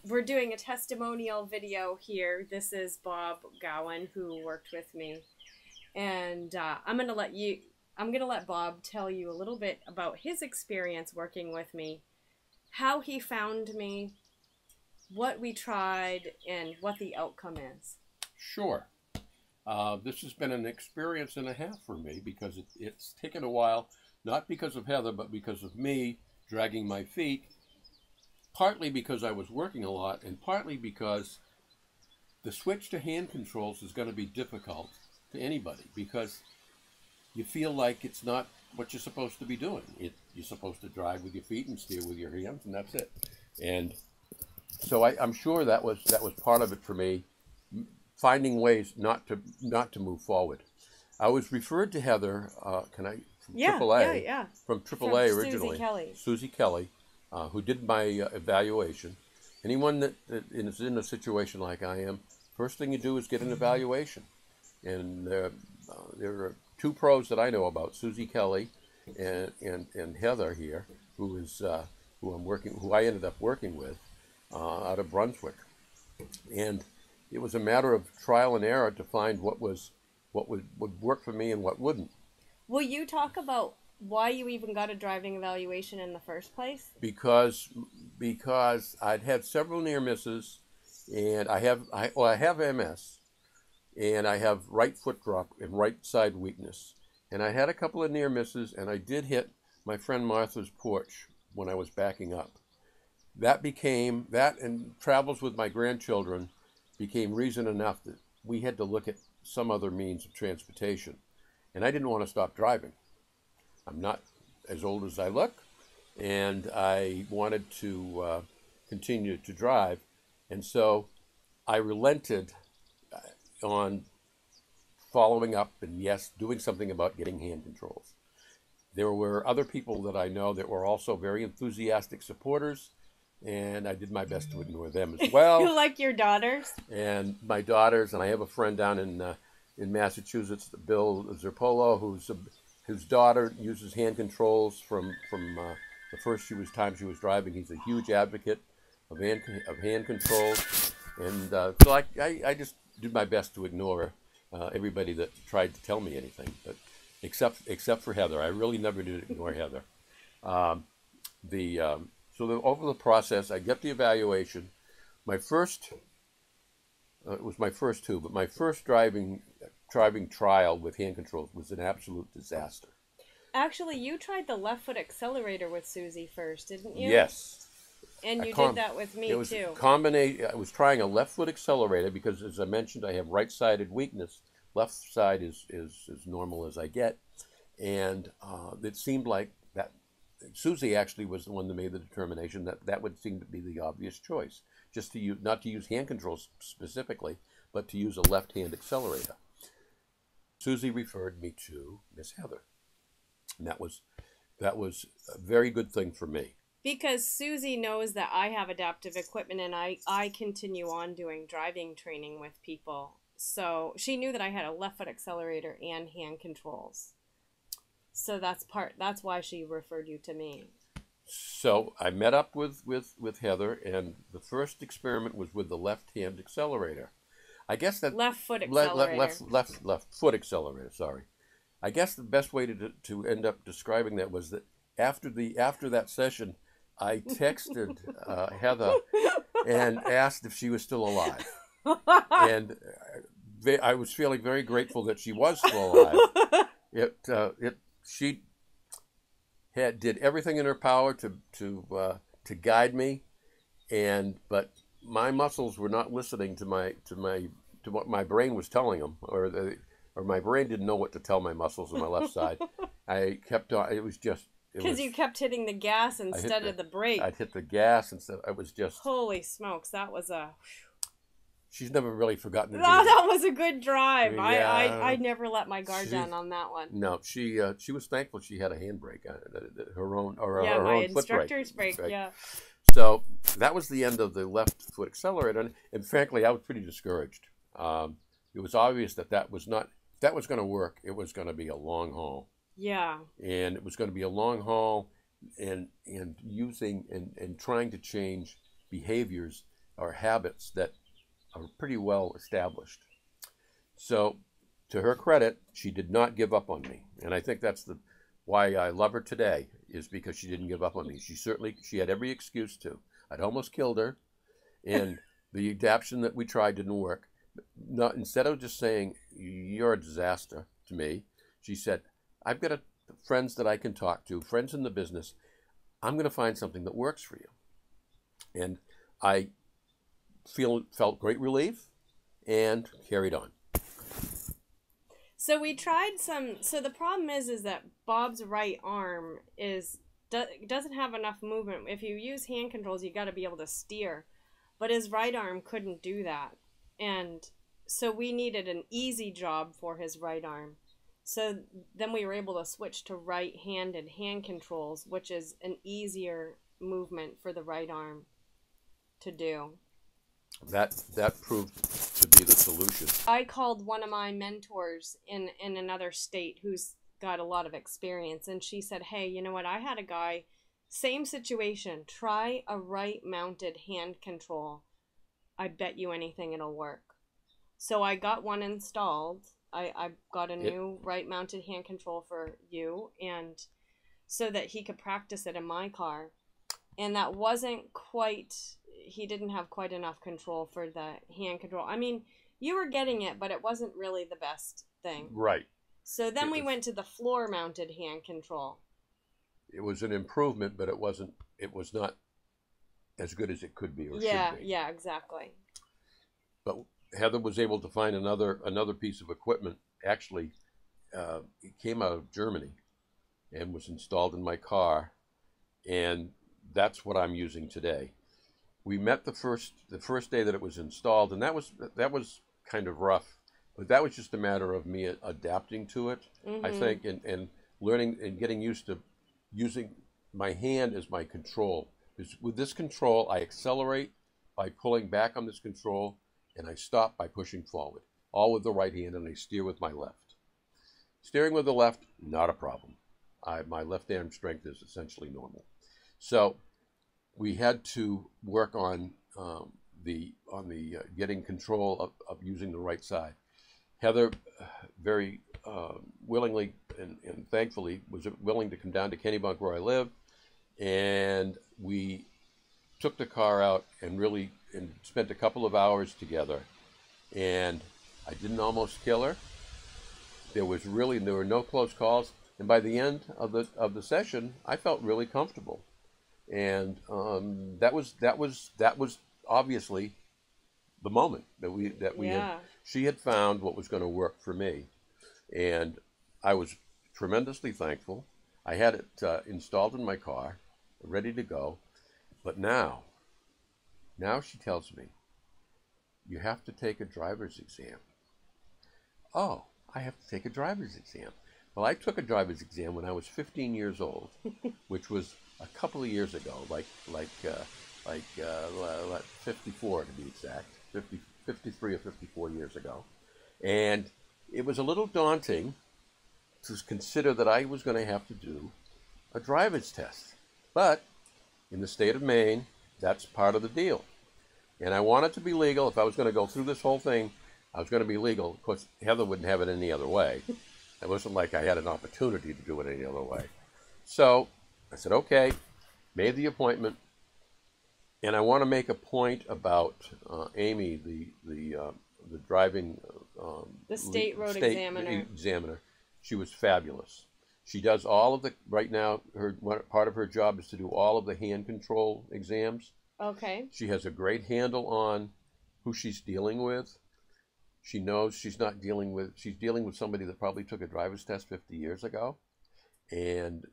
we're doing a testimonial video here. This is Bob Gowan, who worked with me. And I'm going to let Bob tell you a little bit about his experience working with me, how he found me, what we tried, and what the outcome is. Sure. This has been an experience and a half for me because it's taken a while, not because of Heather, but because of me dragging my feet, partly because I was working a lot and partly because the switch to hand controls is going to be difficult to anybody because you feel like it's not what you're supposed to be doing. You're supposed to drive with your feet and steer with your hands, and that's it. And so I'm sure that was part of it for me, finding ways not to move forward. I was referred to Heather, from AAA, from AAA originally, Susie Kelly, who did my evaluation. Anyone that is in a situation like I am, first thing you do is get an evaluation. And there are two pros that I know about, Susie Kelly and Heather here, who I ended up working with out of Brunswick. And it was a matter of trial and error to find what would work for me and what wouldn't. Will you talk about why you even got a driving evaluation in the first place? Because I'd had several near misses, and I have MS, and I have right foot drop and right side weakness, and I had a couple of near misses, and I did hit my friend Martha's porch when I was backing up. That and travels with my grandchildren became reason enough that we had to look at some other means of transportation, and I didn't want to stop driving. I'm not as old as I look, and I wanted to continue to drive. And so I relented on following up and, yes, doing something about getting hand controls. There were other people that I know that were also very enthusiastic supporters, and I did my best to ignore them as well. Like your daughters? And my daughters, and I have a friend down in Massachusetts, Bill Zerpolo, whose daughter uses hand controls from the first time she was driving. He's a huge advocate of hand controls, and so I just did my best to ignore everybody that tried to tell me anything, but except for Heather. I really never did ignore Heather. Over the process, I get the evaluation. It was my first two, but my first driving trial with hand controls was an absolute disaster. Actually, you tried the left foot accelerator with Susie first, didn't you? Yes. And you did that with me, too. I was trying a left foot accelerator because, as I mentioned, I have right-sided weakness. Left side is as normal as I get. And it seemed like that Susie actually was the one that made the determination that would seem to be the obvious choice, just to not to use hand controls specifically, but to use a left-hand accelerator. Susie referred me to Miss Heather, and that was a very good thing for me. Because Susie knows that I have adaptive equipment, and I continue on doing driving training with people. So she knew that I had a left foot accelerator and hand controls. So that's why she referred you to me. So I met up with Heather, and the first experiment was with the left-hand accelerator. I guess that left foot accelerator. Left foot accelerator. Sorry. I guess the best way to end up describing that was that after that session, I texted Heather and asked if she was still alive, and I was feeling very grateful that she was still alive. She did everything in her power to guide me, but my muscles were not listening to what my brain was telling them, or my brain didn't know what to tell my muscles on my left side. I kept on. It was just because you kept hitting the gas instead of the brake. I'd hit the gas instead. I was just holy smokes. That was a. She's never really forgotten it. That was a good drive. Yeah. I never let my guard down on that one. No, she was thankful she had a handbrake, her own my own instructor's foot brake. Yeah. So that was the end of the left foot accelerator, and frankly, I was pretty discouraged. It was obvious that was not. If that was going to work, it was going to be a long haul. Yeah. And it was going to be a long haul, and using and trying to change behaviors are habits that are pretty well established. So, to her credit, she did not give up on me, and I think that's why I love her today, is because she didn't give up on me. She had every excuse to. I'd almost killed her, and the adaptation that we tried didn't work. Instead of just saying you're a disaster to me, she said, I've got friends that I can talk to, friends in the business. I'm going to find something that works for you. And I felt great relief and carried on. So we tried so the problem is that Bob's right arm doesn't have enough movement. If you use hand controls, you got to be able to steer. But his right arm couldn't do that. And so we needed an easy job for his right arm. So then we were able to switch to right-handed hand controls, which is an easier movement for the right arm to do. That proved to be the solution. I called one of my mentors in another state who's got a lot of experience, and she said, hey, you know what, I had a guy, same situation, try a right-mounted hand control. I bet you anything it'll work. So I got one installed. I got a new right-mounted hand control for you, and so that he could practice it in my car. And that wasn't quite, he didn't have quite enough control for the hand control. I mean, you were getting it, but it wasn't really the best thing. Right. So then we went to the floor-mounted hand control. It was an improvement, but it was not as good as it could be or should be. Yeah, exactly. But Heather was able to find another piece of equipment. Actually, it came out of Germany and was installed in my car, and that's what I'm using today. We met the first day that it was installed, and that was kind of rough, but that was just a matter of me adapting to it. Mm-hmm. I think, and learning and getting used to using my hand as my control. Because with this control, I accelerate by pulling back on this control, and I stop by pushing forward, all with the right hand, and I steer with my left. Steering with the left, not a problem. My left arm strength is essentially normal. So we had to work on getting control of using the right side. Heather very willingly and thankfully was willing to come down to Kennebunk where I live, and we took the car out and spent a couple of hours together, and I didn't almost kill her. There were no close calls, and by the end of the session, I felt really comfortable, and that was obviously the moment that we had. She had found what was going to work for me, and I was tremendously thankful. I had it installed in my car, ready to go, but now she tells me, you have to take a driver's exam. Oh, I have to take a driver's exam. Well, I took a driver's exam when I was 15 years old, which was a couple of years ago, like 54 to be exact, 53 or 54 years ago. And it was a little daunting to consider that I was going to have to do a driver's test. But in the state of Maine, that's part of the deal. And I wanted to be legal. If I was going to go through this whole thing, I was going to be legal. Of course, Heather wouldn't have it any other way. It wasn't like I had an opportunity to do it any other way. So I said, okay, made the appointment. And I want to make a point about Amy, the driving the state road examiner. She was fabulous. She does all of right now, part of her job is to do all of the hand control exams. Okay. She has a great handle on who she's dealing with. She knows she's dealing with somebody that probably took a driver's test 50 years ago and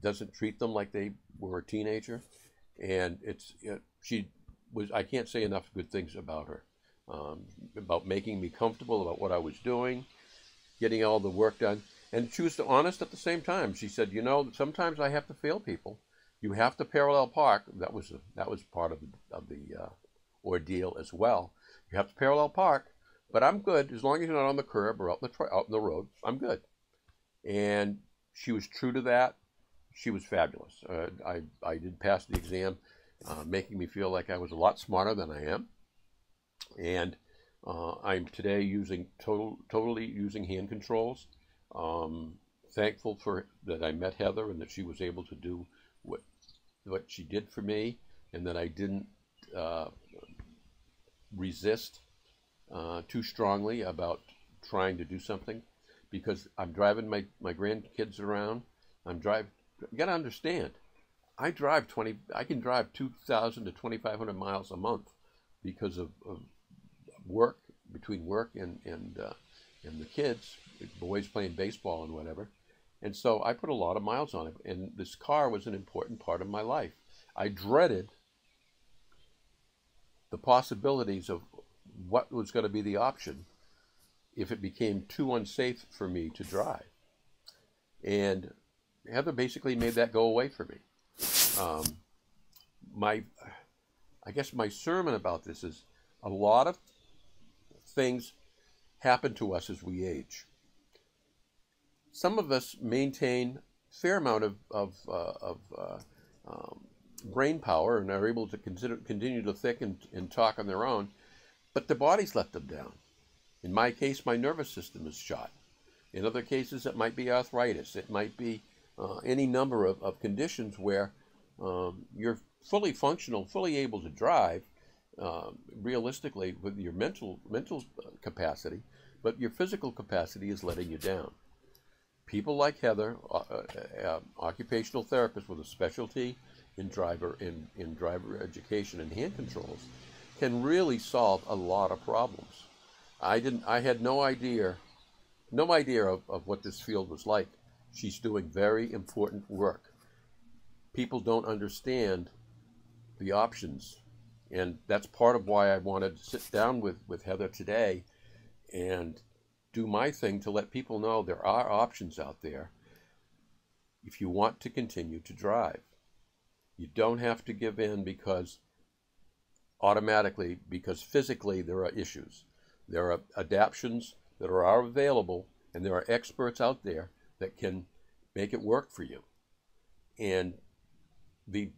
doesn't treat them like they were a teenager. And I can't say enough good things about her, about making me comfortable about what I was doing, getting all the work done. And she was honest at the same time. She said, sometimes I have to fail people. You have to parallel park. That was part of the ordeal as well. You have to parallel park, but I'm good as long as you're not on the curb or out in the road. I'm good. And she was true to that. She was fabulous. I did pass the exam, making me feel like I was a lot smarter than I am. And I'm today totally using hand controls. Thankful for that I met Heather and that she was able to do what she did for me, and that I didn't resist too strongly about trying to do something, because I'm driving my grandkids around. You got to understand, I can drive 2,000 to 2,500 miles a month because of work, between work and the kids, boys playing baseball and whatever. And so I put a lot of miles on it, and this car was an important part of my life. I dreaded the possibilities of what was going to be the option if it became too unsafe for me to drive. And Heather basically made that go away for me. I guess my sermon about this is, a lot of things happen to us as we age. Some of us maintain a fair amount of brain power and are able to continue to think and talk on their own, but their bodies let them down. In my case, my nervous system is shot. In other cases, it might be arthritis. It might be any number of conditions where you're fully functional, fully able to drive, realistically with your mental capacity, but your physical capacity is letting you down. People like Heather, occupational therapists with a specialty in driver education and hand controls, can really solve a lot of problems. I had no idea of what this field was like. She's doing very important work. People don't understand the options, and that's part of why I wanted to sit down with Heather today and do my thing to let people know there are options out there if you want to continue to drive. You don't have to give in because physically there are issues. There are adaptions that are available, and there are experts out there that can make it work for you. And the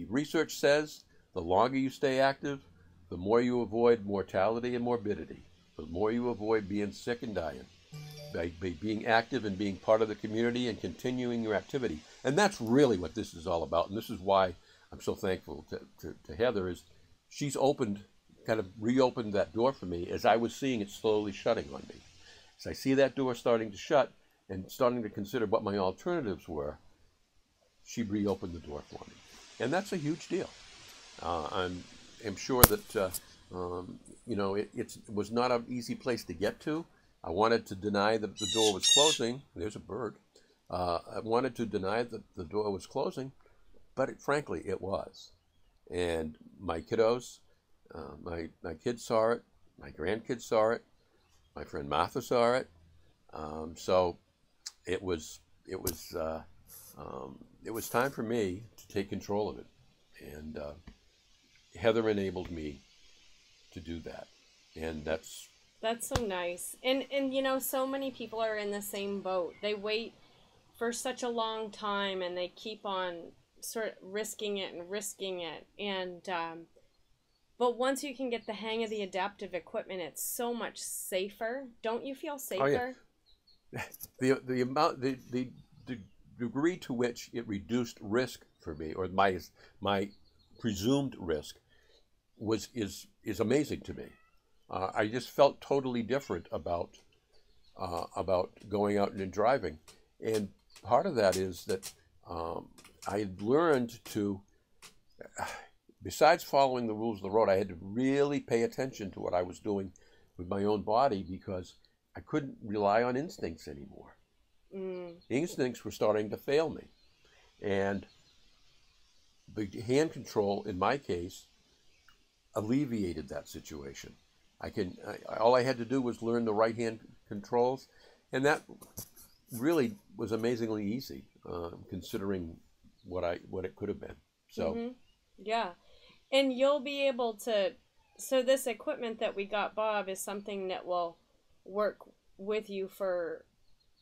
research says the longer you stay active, the more you avoid mortality and morbidity, the more you avoid being sick and dying by being active and being part of the community and continuing your activity. And that's really what this is all about. And this is why I'm so thankful to Heather, is she's reopened that door for me as I was seeing it slowly shutting on me. As I see that door starting to shut and starting to consider what my alternatives were, she reopened the door for me. And that's a huge deal. I'm sure that, it was not an easy place to get to. I wanted to deny that the door was closing. There's a bird. I wanted to deny that the door was closing, but frankly, it was. And my kiddos, my kids saw it. My grandkids saw it. My friend Martha saw it. So it was time for me to take control of it. And Heather enabled me to do that. And that's so nice. And so many people are in the same boat. They wait for such a long time, and they keep on sort of risking it. And but once you can get the hang of the adaptive equipment, it's so much safer. Don't you feel safer? Oh, yeah. The degree to which it reduced risk for me, or my presumed risk, is amazing to me. I just felt totally different about going out and driving, and part of that is that I had learned to, besides following the rules of the road, I had to really pay attention to what I was doing with my own body, because I couldn't rely on instincts anymore. Instincts were starting to fail me, and the hand control, in my case, alleviated that situation. All I had to do was learn the right hand controls, and that really was amazingly easy, considering what it could have been. So, yeah, and you'll be able to. So this equipment that we got, Bob, is something that will work with you for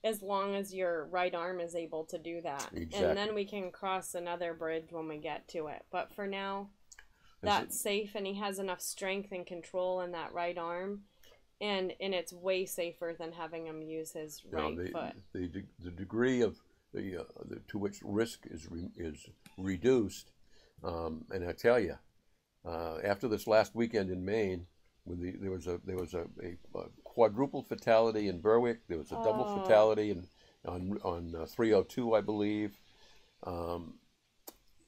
as long as your right arm is able to do that. Exactly. And then we can cross another bridge when we get to it. But for now, that's safe, and he has enough strength and control in that right arm, and it's way safer than having him use his right foot. The degree of to which risk is reduced, and I tell you, after this last weekend in Maine, when there was a quadruple fatality in Berwick, there was a double fatality on 302, I believe.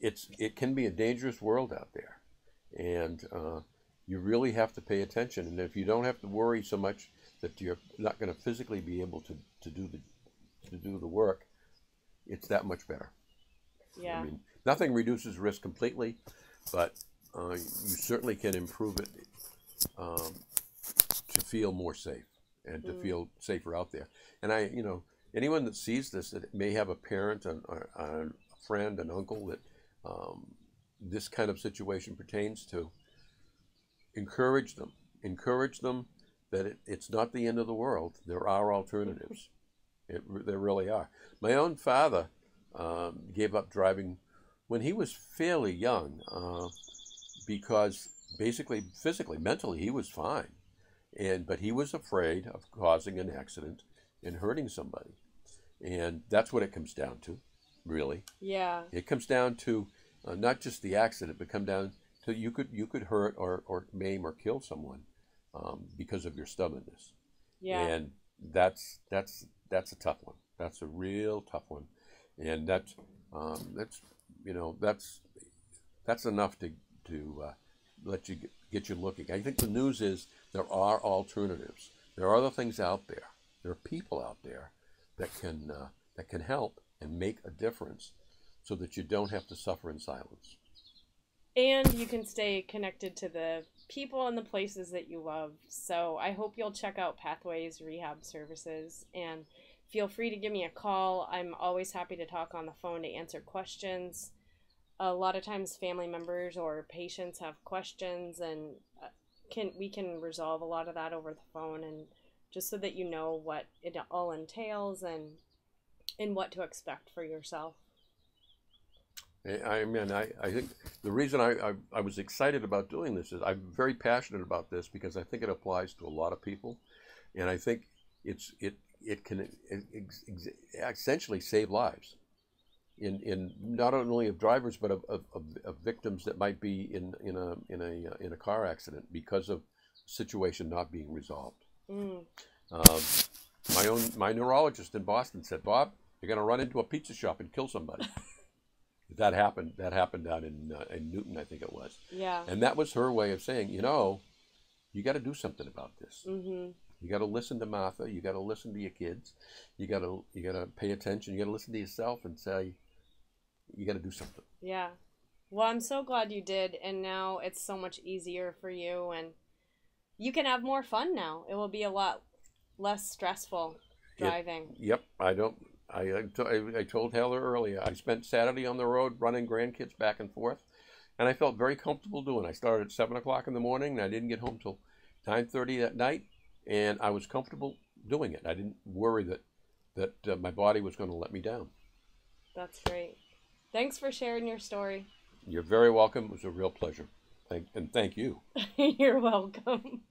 It can be a dangerous world out there, and you really have to pay attention. And if you don't have to worry so much that you're not going to physically be able to do the work, it's that much better. Yeah. I mean, nothing reduces risk completely, but you certainly can improve it to feel more safe and to feel safer out there. And anyone that sees this that may have a parent, a friend, an uncle that this kind of situation pertains to, encourage them. Encourage them that it's not the end of the world. There are alternatives. There really are. My own father gave up driving when he was fairly young because basically, physically, mentally, he was fine. But he was afraid of causing an accident and hurting somebody. And that's what it comes down to, really. Yeah. It comes down to not just the accident, but come down to you could hurt or maim or kill someone because of your stubbornness. Yeah. And that's a tough one. That's a real tough one. And that's enough to let you get you looking. I think the news is there are alternatives. There are other things out there. There are people out there that can help and make a difference, so that you don't have to suffer in silence. And you can stay connected to the people and the places that you love. So I hope you'll check out Pathways Rehab Services, and feel free to give me a call. I'm always happy to talk on the phone to answer questions. A lot of times family members or patients have questions, and we can resolve a lot of that over the phone, and just so that you know what it all entails and what to expect for yourself. I think the reason I was excited about doing this is I'm very passionate about this because I think it applies to a lot of people, and I think it can essentially save lives in not only of drivers but of victims that might be in a car accident because of situation not being resolved. My neurologist in Boston said, "Bob, you're going to run into a pizza shop and kill somebody." That happened down in Newton, I think it was. Yeah. And that was her way of saying, you got to do something about this. Mm-hmm. You got to listen to Martha. You got to listen to your kids. You got to pay attention. You got to listen to yourself and say, you got to do something. Yeah. Well, I'm so glad you did, and now it's so much easier for you, and you can have more fun now. It will be a lot less stressful driving. Yep. I told Heather earlier, I spent Saturday on the road running grandkids back and forth, and I felt very comfortable doing it. I started at 7 o'clock in the morning, and I didn't get home till 9:30 at night, and I was comfortable doing it. I didn't worry that my body was going to let me down. That's great. Thanks for sharing your story. You're very welcome. It was a real pleasure. Thank you. You're welcome.